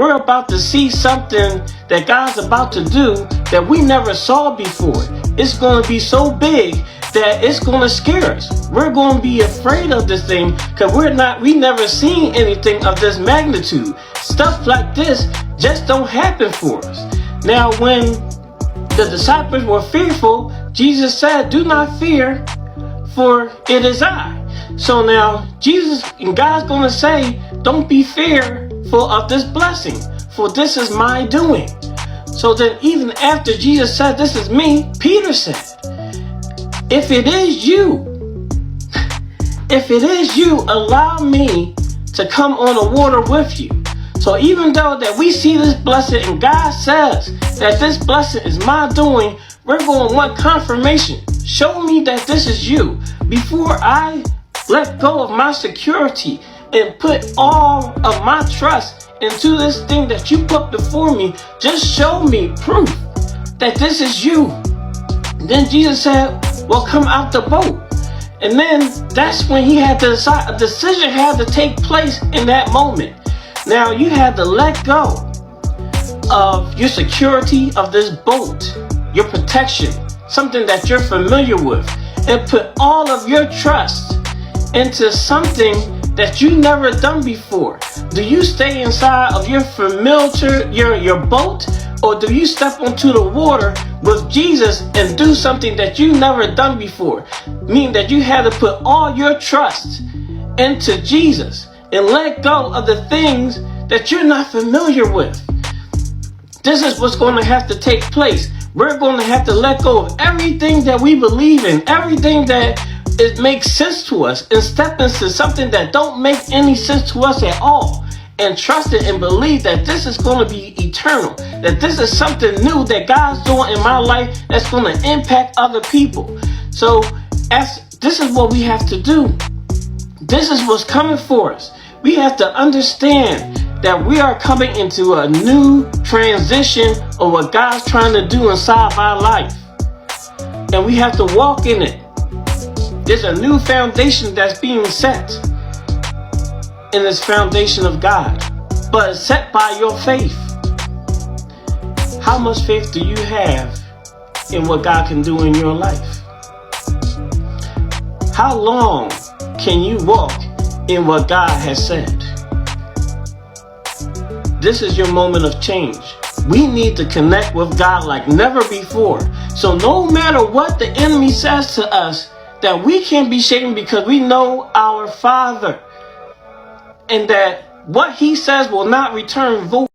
We're about to see something that God's about to do that we never saw before. It's going to be so big that it's going to scare us. We're going to be afraid of this thing because we never seen anything of this magnitude. Stuff like this just don't happen for us. Now, when the disciples were fearful, Jesus said, "Do not fear, for it is I." So now Jesus and God's going to say, don't be fearful of this blessing, for this is my doing. So then even after Jesus said, "This is me," Peter said, if it is you, allow me to come on the water with you. So even though that we see this blessing and God says that this blessing is my doing, we're going to want confirmation. Show me that this is you before I let go of my security and put all of my trust into this thing that you put before me. Just show me proof that this is you. Then Jesus said, "Well, come out the boat." And then that's when he had to decide. A decision had to take place in that moment. Now you had to let go of your security of this boat, your protection, something that you're familiar with, and put all of your trust into something that you never done before. Do you stay inside of your familiar, your boat, or do you step onto the water with Jesus and do something that you never done before? Meaning that you had to put all your trust into Jesus and let go of the things that you're not familiar with. This is what's going to have to take place. We're going to have to let go of everything that we believe in, everything that it makes sense to us, and step into something that don't make any sense to us at all, and trust it and believe that this is going to be eternal, that this is something new that God's doing in my life that's going to impact other people. So this is what we have to do. This is what's coming for us. We have to understand that we are coming into a new transition of what God's trying to do inside of our life, and we have to walk in it. There's a new foundation that's being set in this foundation of God, but it's set by your faith. How much faith do you have in what God can do in your life? How long can you walk in what God has said? This is your moment of change. We need to connect with God like never before. So no matter what the enemy says to us, that we can't be shaken because we know our Father, and that what he says will not return void.